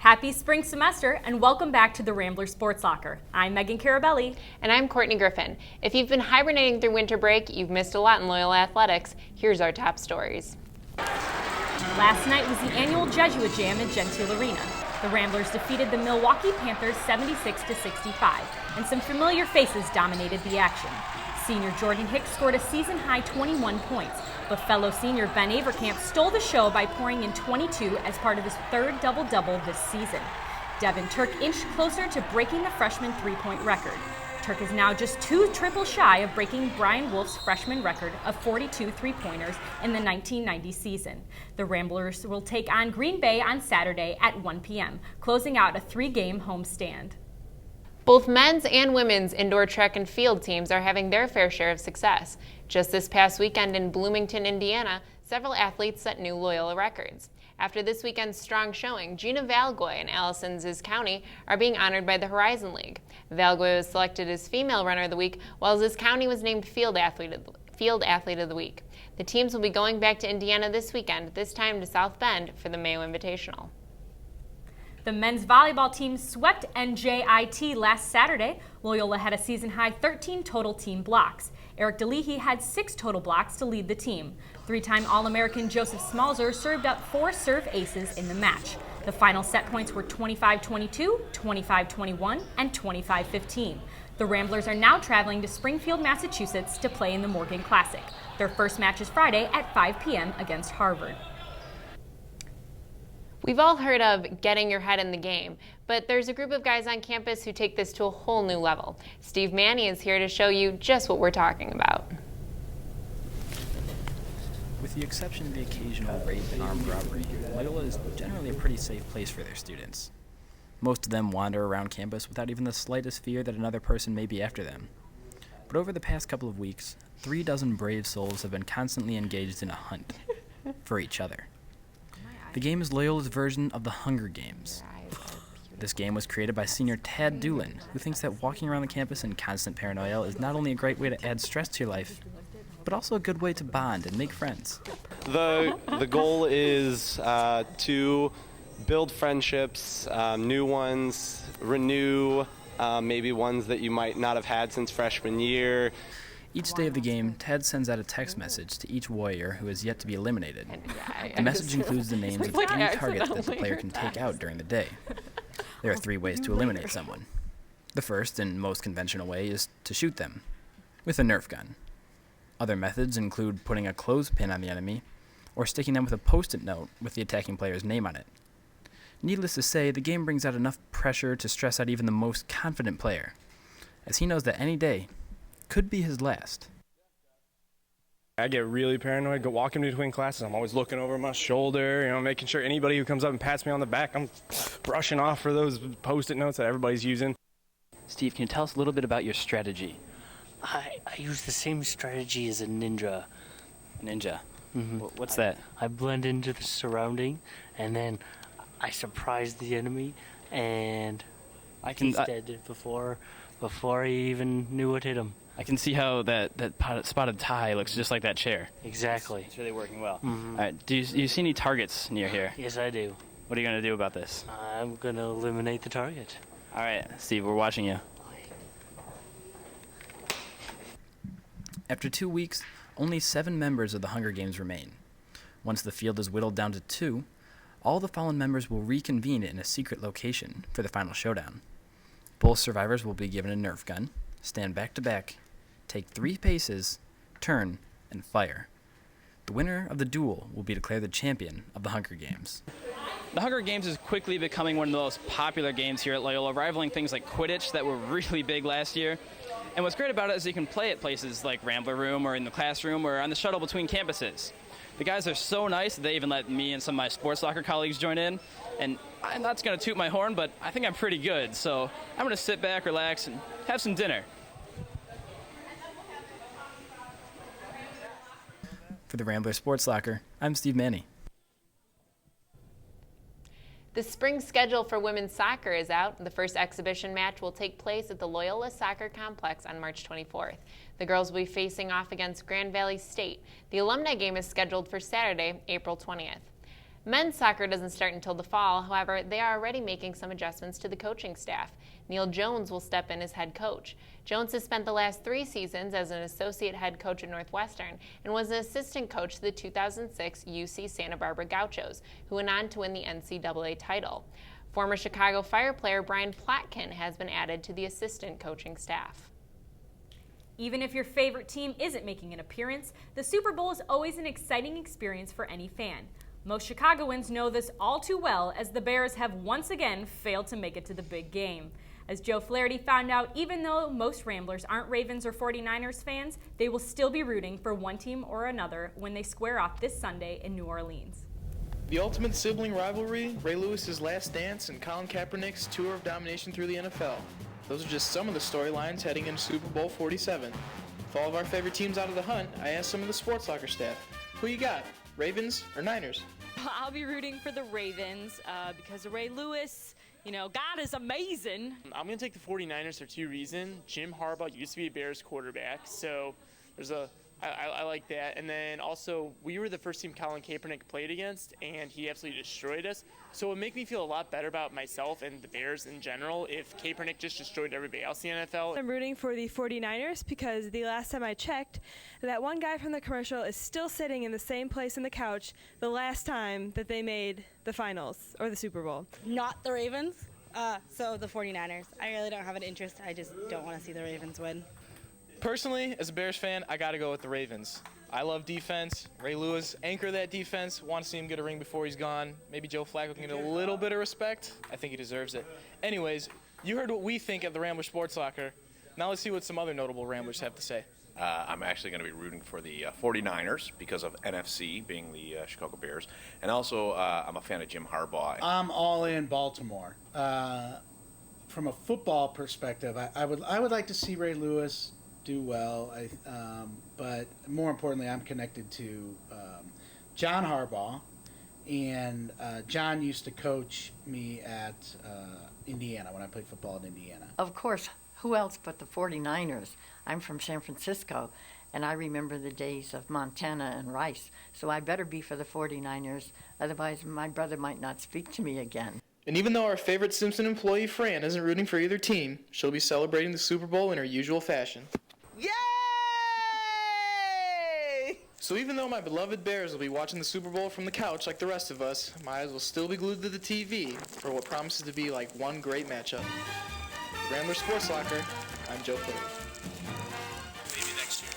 Happy spring semester and welcome back to the Rambler Sports Locker. I'm Megan Carabelli. And I'm Courtney Griffin. If you've been hibernating through winter break, you've missed a lot in Loyola athletics. Here's our top stories. Last night was the annual Jesuit Jam at Gentile Arena. The Ramblers defeated the Milwaukee Panthers 76-65, and some familiar faces dominated the action. Senior Jordan Hicks scored a season-high 21 points, but fellow senior Ben Avercamp stole the show by pouring in 22 as part of his third double-double this season. Devin Turk inched closer to breaking the freshman three-point record. Turk is now just 2 triples shy of breaking Brian Wolf's freshman record of 42 three-pointers in the 1990 season. The Ramblers will take on Green Bay on Saturday at 1 p.m., closing out a 3-game homestand. Both men's and women's indoor track and field teams are having their fair share of success. Just this past weekend in Bloomington, Indiana, several athletes set new Loyola records. After this weekend's strong showing, Gina Valgoy and Allison's County are being honored by the Horizon League. Valgoy was selected as Female Runner of the Week, while Ziz County was named Field Athlete of the Week. The teams will be going back to Indiana this weekend, this time to South Bend for the Mayo Invitational. The men's volleyball team swept NJIT last Saturday. Loyola had a season-high 13 total team blocks. Eric DeLeahy had 6 total blocks to lead the team. 3-time All-American Joseph Smalzer served up 4 serve aces in the match. The final set points were 25-22, 25-21, and 25-15. The Ramblers are now traveling to Springfield, Massachusetts to play in the Morgan Classic. Their first match is Friday at 5 p.m. against Harvard. We've all heard of getting your head in the game, but there's a group of guys on campus who take this to a whole new level. Steve Manny is here to show you just what we're talking about. With the exception of the occasional rape and armed robbery, Loyola is generally a pretty safe place for their students. Most of them wander around campus without even the slightest fear that another person may be after them. But over the past couple of weeks, 36 brave souls have been constantly engaged in a hunt for each other. The game is Loyola's version of the Hunger Games. This game was created by senior Tad Doolin, who thinks that walking around the campus in constant paranoia is not only a great way to add stress to your life, but also a good way to bond and make friends. The goal is to build friendships, new ones, renew maybe ones that you might not have had since freshman year. Each day of the game, Tad sends out a text message to each warrior who has yet to be eliminated. The message includes the names of 3 targets that the player can take out during the day. There are 3 ways to eliminate someone. The first and most conventional way is to shoot them with a Nerf gun. Other methods include putting a clothespin on the enemy or sticking them with a post-it note with the attacking player's name on it. Needless to say, the game brings out enough pressure to stress out even the most confident player, as he knows that any day could be his last. I get really paranoid walking between classes. I'm always looking over my shoulder, making sure anybody who comes up and pats me on the back, I'm brushing off for those post-it notes that everybody's using. Steve, can you tell us a little bit about your strategy? I use the same strategy as a ninja. Ninja? Mm-hmm. What's that? I blend into the surrounding, and then I surprise the enemy, and he's dead before he even knew what hit him. I can see how that spotted tie looks just like that chair. Exactly. It's really working well. Mm-hmm. All right, do you see any targets near here? Yes, I do. What are you going to do about this? I'm going to eliminate the target. All right, Steve, we're watching you. After 2 weeks, only 7 members of the Hunger Games remain. Once the field is whittled down to 2, all the fallen members will reconvene in a secret location for the final showdown. Both survivors will be given a Nerf gun, stand back to back, take 3 paces, turn, and fire. The winner of the duel will be declared the champion of the Hunger Games. The Hunger Games is quickly becoming one of the most popular games here at Loyola, rivaling things like Quidditch that were really big last year. And what's great about it is you can play at places like Rambler Room or in the classroom or on the shuttle between campuses. The guys are so nice that they even let me and some of my sports locker colleagues join in. And I'm not going to toot my horn, but I think I'm pretty good. So I'm going to sit back, relax, and have some dinner. For the Rambler Sports Locker, I'm Steve Manny. The spring schedule for women's soccer is out. The first exhibition match will take place at the Loyola Soccer Complex on March 24th. The girls will be facing off against Grand Valley State. The alumni game is scheduled for Saturday, April 20th. Men's soccer doesn't start until the fall. However, they are already making some adjustments to the coaching staff. Neil Jones will step in as head coach. Jones has spent the last 3 seasons as an associate head coach at Northwestern and was an assistant coach to the 2006 UC Santa Barbara Gauchos, who went on to win the NCAA title. Former Chicago Fire player Brian Plotkin has been added to the assistant coaching staff. Even if your favorite team isn't making an appearance, the Super Bowl is always an exciting experience for any fan. Most Chicagoans know this all too well, as the Bears have once again failed to make it to the big game. As Joe Flaherty found out, even though most Ramblers aren't Ravens or 49ers fans, they will still be rooting for one team or another when they square off this Sunday in New Orleans. The ultimate sibling rivalry, Ray Lewis's last dance, and Colin Kaepernick's tour of domination through the NFL. Those are just some of the storylines heading into Super Bowl 47. With all of our favorite teams out of the hunt, I asked some of the Sports Locker staff, who you got, Ravens or Niners? I'll be rooting for the Ravens because of Ray Lewis. You know, God is amazing. I'm going to take the 49ers for 2 reasons. Jim Harbaugh used to be a Bears quarterback, so I like that. And then also, we were the first team Colin Kaepernick played against, and he absolutely destroyed us. So it would make me feel a lot better about myself and the Bears in general if Kaepernick just destroyed everybody else in the NFL. I'm rooting for the 49ers because the last time I checked, that one guy from the commercial is still sitting in the same place on the couch the last time that they made the finals or the Super Bowl. Not the Ravens, so the 49ers. I really don't have an interest. I just don't want to see the Ravens win. Personally, as a Bears fan, I got to go with the Ravens. I love defense. Ray Lewis, anchor that defense. Want to see him get a ring before he's gone. Maybe Joe Flacco can get a little bit of respect. I think he deserves it. Anyways, you heard what we think at the Rambler Sports Locker. Now let's see what some other notable Ramblers have to say. I'm actually going to be rooting for the 49ers because of NFC being the Chicago Bears. And also, I'm a fan of Jim Harbaugh. I'm all in Baltimore. From a football perspective, I would like to see Ray Lewis do well, but more importantly, I'm connected to John Harbaugh, and John used to coach me at Indiana when I played football at Indiana. Of course, who else but the 49ers? I'm from San Francisco, and I remember the days of Montana and Rice, so I better be for the 49ers, otherwise my brother might not speak to me again. And even though our favorite Simpson employee, Fran, isn't rooting for either team, she'll be celebrating the Super Bowl in her usual fashion. Yay! So even though my beloved Bears will be watching the Super Bowl from the couch like the rest of us, my eyes will still be glued to the TV for what promises to be like one great matchup. Rambler Sports Locker, I'm Joe Flaherty. Maybe next year.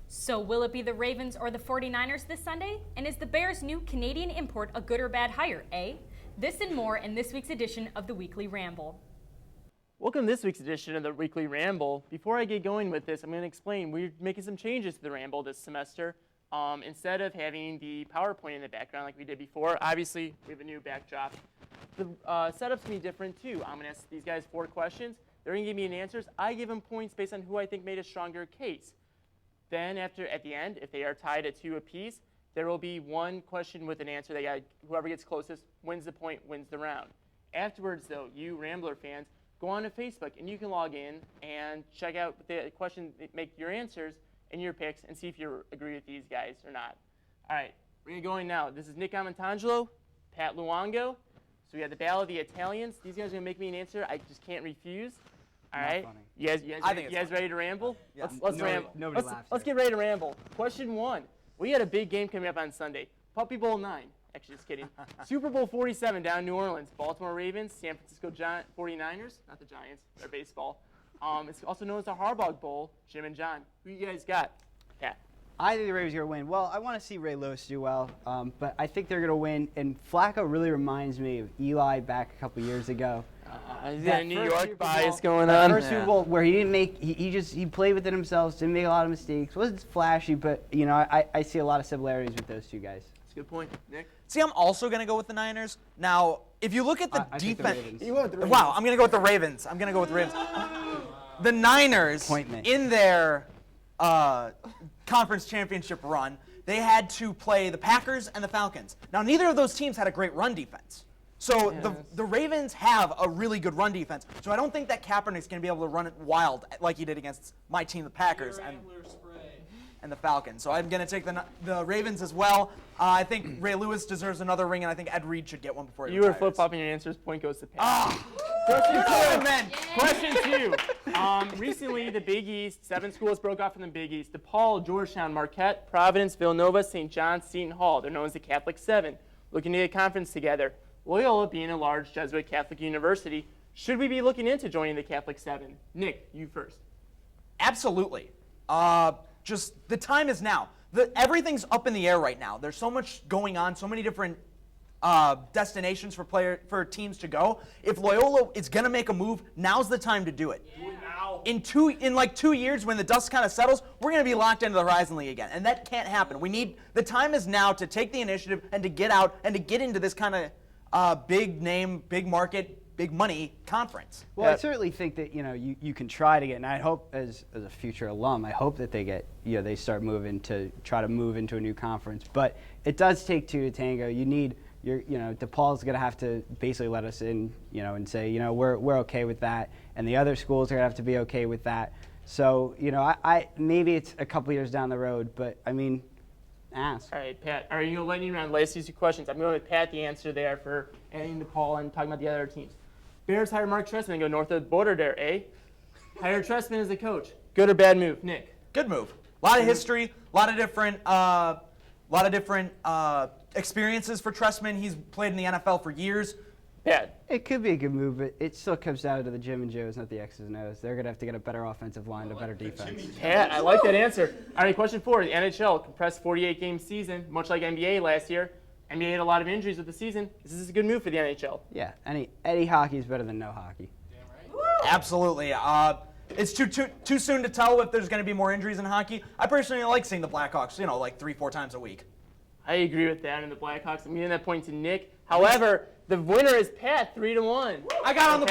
So will it be the Ravens or the 49ers this Sunday? And is the Bears' new Canadian import a good or bad hire, eh? This and more in this week's edition of the Weekly Ramble. Welcome to this week's edition of the Weekly Ramble. Before I get going with this, I'm going to explain we're making some changes to the Ramble this semester. Instead of having the PowerPoint in the background like we did before, obviously we have a new backdrop. The setup's going to be different too. I'm going to ask these guys 4 questions. They're going to give me answers. I give them points based on who I think made a stronger case. Then at the end, if they are tied at 2 apiece, there will be 1 question with an answer. Whoever gets closest wins the point, wins the round. Afterwards, though, you Rambler fans, go on to Facebook, and you can log in and check out the question, make your answers and your picks, and see if you agree with these guys or not. All right, we're going to go in now. This is Nick Amontangelo, Pat Luongo. So we have the Battle of the Italians. These guys are going to make me an answer I just can't refuse. All right, you guys ready to ramble? Yeah. Let's ramble. Let's get ready to ramble. Question 1. We had a big game coming up on Sunday. Puppy Bowl 9. Actually, just kidding. Super Bowl 47 down in New Orleans. Baltimore Ravens, San Francisco 49ers. Not the Giants. They're baseball. It's also known as the Harbaugh Bowl. Jim and John. Who you guys got? Pat. I think the Ravens are going to win. Well, I want to see Ray Lewis do well, but I think they're going to win. And Flacco really reminds me of Eli back a couple years ago. That New York bias going on. First Super Bowl where he didn't make, he played within himself, didn't make a lot of mistakes, wasn't flashy, but you know I see a lot of similarities with those 2 guys. That's a good point, Nick. See, I'm also going to go with the Niners. Now, if you look at the defense, Wow, I'm going to go with the Ravens. The Niners in their conference championship run, they had to play the Packers and the Falcons. Now, neither of those teams had a great run defense. So the Ravens have a really good run defense. So I don't think that Kaepernick's going to be able to run it wild like he did against my team, the Packers. and the Falcons. So I'm going to take the Ravens as well. I think Ray Lewis deserves another ring, and I think Ed Reed should get one before he You were retires. flip-flopping your answers. Point goes to Pat. Ah! Question two. Recently, the Big East, 7 schools broke off from the Big East. DePaul, Georgetown, Marquette, Providence, Villanova, St. John's, Seton Hall. They're known as the Catholic 7, looking to get conference together. Loyola, being a large Jesuit Catholic university, should we be looking into joining the Catholic 7? Nick, you first. Absolutely. Just the time is now. Everything's up in the air right now. There's so much going on, so many different destinations for teams to go. If Loyola is going to make a move, now's the time to do it. Do it now. In like 2 years, when the dust kind of settles, we're going to be locked into the Horizon League again, and that can't happen. The time is now to take the initiative and to get out and to get into this kind of big name, big market, big money conference. Well, I certainly think that you can try to get, and I hope as a future alum, I hope that they get they start try to move into a new conference. But it does take two to tango. You need DePaul's going to have to basically let us in, and say we're okay with that, and the other schools are going to have to be okay with that. So I maybe it's a couple years down the road, but I mean, ask. All right, Pat. Are you lightning round? Let's use your questions. I'm going with Pat the answer there for adding DePaul and talking about the other teams. Bears hire Mark Trestman and go north of the border there, eh? Hire Trestman as a coach. Good or bad move? Nick? Good move. A lot of history, a lot of different experiences for Trestman. He's played in the NFL for years. Bad. It could be a good move, but it still comes down to the Jim and Joes, not the X's and O's. They're going to have to get a better offensive line, a better defense. Pat, I like that answer. All right, question 4. The NHL compressed 48-game season, much like NBA last year. NBA had a lot of injuries with the season. This is a good move for the NHL. Yeah, any hockey is better than no hockey. Absolutely. It's too soon to tell if there's going to be more injuries in hockey. I personally like seeing the Blackhawks, like 3-4 times a week. I agree with that, and the Blackhawks. I'm giving that point to Nick. However, the winner is Pat, 3-1. I got on the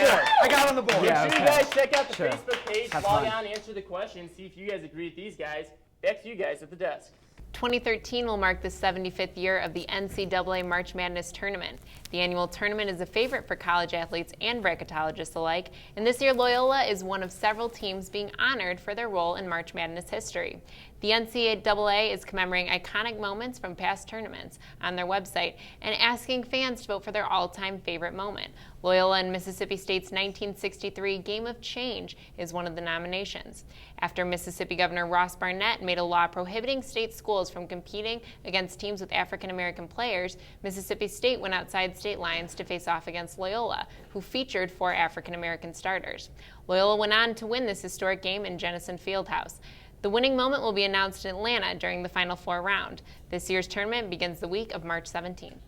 board. Yeah, make sure you guys check out the Facebook page, log on, answer the question, see if you guys agree with these guys. Back to you guys at the desk. 2013 will mark the 75th year of the NCAA March Madness Tournament. The annual tournament is a favorite for college athletes and bracketologists alike, and this year Loyola is one of several teams being honored for their role in March Madness history. The NCAA is commemorating iconic moments from past tournaments on their website and asking fans to vote for their all-time favorite moment. Loyola and Mississippi State's 1963 Game of Change is one of the nominations. After Mississippi Governor Ross Barnett made a law prohibiting state schools from competing against teams with African-American players, Mississippi State went outside state lines to face off against Loyola, who featured 4 African-American starters. Loyola went on to win this historic game in Jennison Fieldhouse. The winning moment will be announced in Atlanta during the Final Four round. This year's tournament begins the week of March 17th.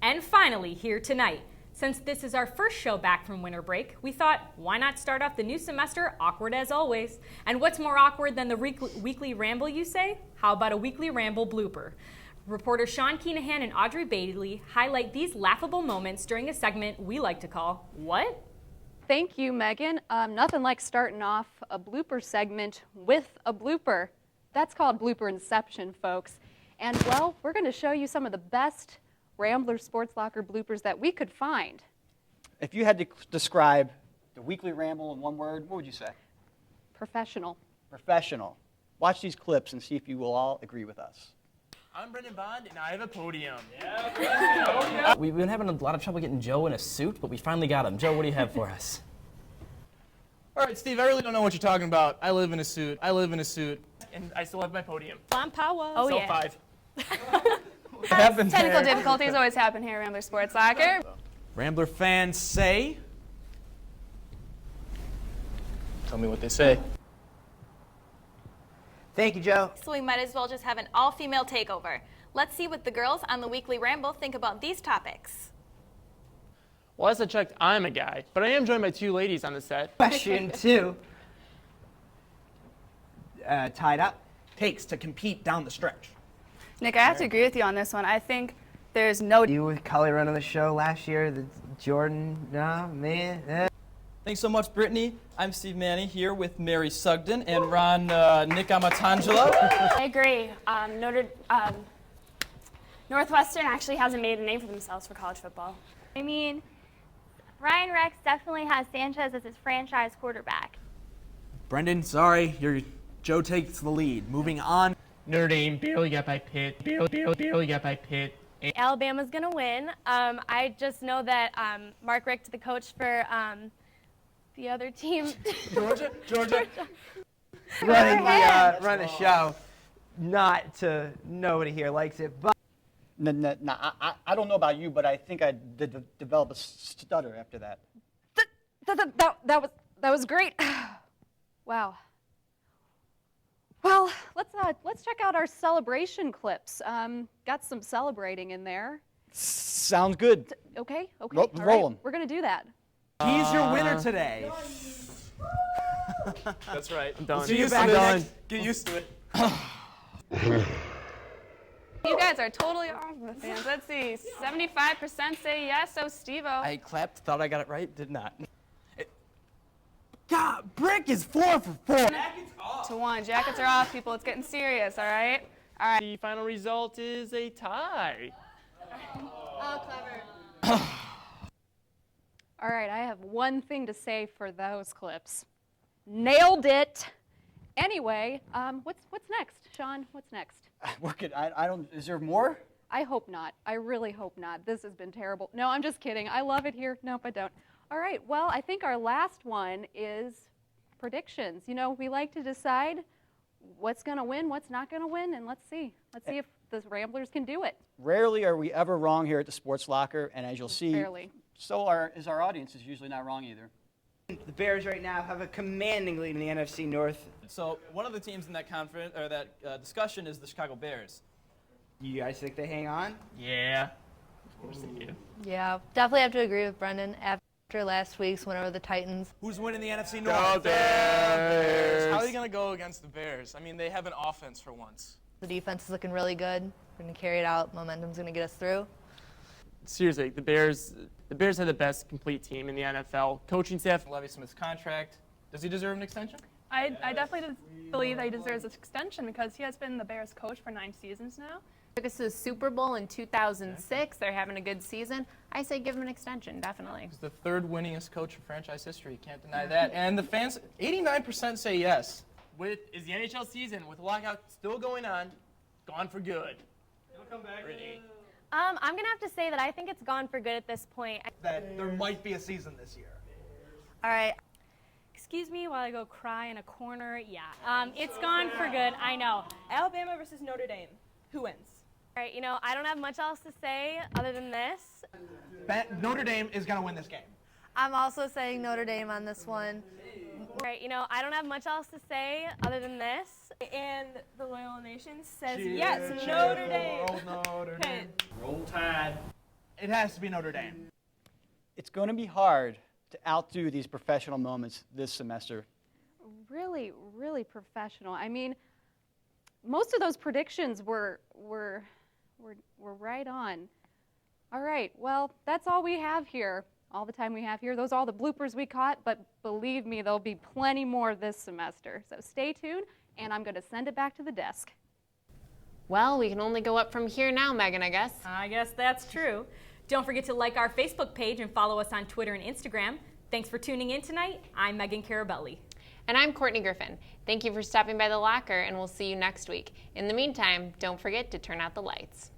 And finally, here tonight. Since this is our first show back from winter break, we thought, why not start off the new semester awkward as always? And what's more awkward than the weekly ramble, you say? How about a weekly ramble blooper? Reporter Sean Keenahan and Audrey Bailey highlight these laughable moments during a segment we like to call, What? Thank you, Megan. Nothing like starting off a blooper segment with a blooper. That's called blooper inception, folks. And, well, we're going to show you some of the best Rambler Sports Locker bloopers that we could find. If you had to describe the weekly ramble in one word, what would you say? Professional. Professional. Watch these clips and see if you will all agree with us. I'm Brendan Bond, and I have a podium. We've been having a lot of trouble getting Joe in a suit, but we finally got him. Joe, what do you have for us? All right, Steve, I really don't know what you're talking about. I live in a suit. And I still have my podium. Fun power. Oh, So yeah. 5. What happened Technical there? difficulties always happen here at Rambler Sports Locker. Rambler fans say. Tell me what they say. Thank you, Joe. So we might as well just have an all-female takeover. Let's see what the girls on the Weekly Ramble think about these topics. Well, as I checked, I'm a guy, but I am joined by 2 ladies on the set. Question 2. Tied up. Takes to compete down the stretch. Nick, I have to agree with you on this one. I think there's no... You with Cully running the show last year, the Jordan, man. Thanks so much, Brittany. I'm Steve Manny here with Mary Sugden and Ron Nick Amatangelo. I agree. Northwestern actually hasn't made a name for themselves for college football. I mean, Ryan Rex definitely has Sanchez as his franchise quarterback. Brendan, sorry, your Joe takes the lead. Moving on. Notre Dame barely got by Pitt. Barely got by Pitt. Alabama's going to win. I just know that Mark Richt, the coach for the other team. Georgia. Running the show. Nobody here likes it, but. I don't know about you, but I think I did develop a stutter after that. That was great. Wow. Well, let's check out our celebration clips. Got some celebrating in there. Sounds good. Okay. All roll right, 'em. we're gonna do that. He's your winner today. That's right. I'm done. See you back. Get used to it. You guys are totally off the fans. Let's see. 75% say yes, so Steve-O. I clapped, thought I got it right, did not. God, Brick is 4 for 4. To 1. Jackets are off, people. It's getting serious, all right? All right. The final result is a tie. Oh, clever. All right, I have one thing to say for those clips. Nailed it. Anyway, what's next, Sean? What's next? We're good. I don't. Is there more? I hope not. I really hope not. This has been terrible. No, I'm just kidding. I love it here. Nope, I don't. All right, well, I think our last one is predictions. You know, we like to decide what's going to win, what's not going to win, and let's see. Let's see if the Ramblers can do it. Rarely are we ever wrong here at the Sports Locker, and as you'll see, Barely. so is our audience is usually not wrong either. The Bears right now have a commanding lead in the NFC North. So one of the teams in that conference or that discussion is the Chicago Bears. You guys think they hang on? Yeah. Of course they do. Yeah, definitely have to agree with Brendan. After last week's win over the Titans. Who's winning the NFC Go North? Bears! How are you going to go against the Bears? I mean, they have an offense for once. The defense is looking really good. We're going to carry it out. Momentum's going to get us through. Seriously, the Bears have the best complete team in the NFL. Coaching staff. Levy Smith's contract. Does he deserve an extension? I definitely believe that he deserves an extension because he has been the Bears coach for 9 seasons now. Took us to the Super Bowl in 2006. They're having a good season. I say give him an extension, definitely. He's the 3rd winningest coach in franchise history. Can't deny that. And the fans, 89% say yes. Is the NHL season with the lockout still going on, gone for good? It'll come back. I'm going to have to say that I think it's gone for good at this point. That there might be a season this year. All right. Excuse me while I go cry in a corner. Yeah, it's gone for good. I know. Alabama versus Notre Dame. Who wins? All right, you know, I don't have much else to say other than this. Notre Dame is going to win this game. I'm also saying Notre Dame on this one. All right, you know, I don't have much else to say other than this. And the Loyola Nation says Cheer, yes, cheer, Notre Dame. Roll Notre Dame. Roll Tide. It has to be Notre Dame. It's going to be hard to outdo these professional moments this semester. Really, really professional. I mean, most of those predictions were right on. All right, well, that's all we have here. All the time we have here. Those are all the bloopers we caught, but believe me, there'll be plenty more this semester. So stay tuned, and I'm going to send it back to the desk. Well, we can only go up from here now, Megan, I guess. I guess that's true. Don't forget to like our Facebook page and follow us on Twitter and Instagram. Thanks for tuning in tonight. I'm Megan Carabelli. And I'm Courtney Griffin. Thank you for stopping by the locker, and we'll see you next week. In the meantime, don't forget to turn out the lights.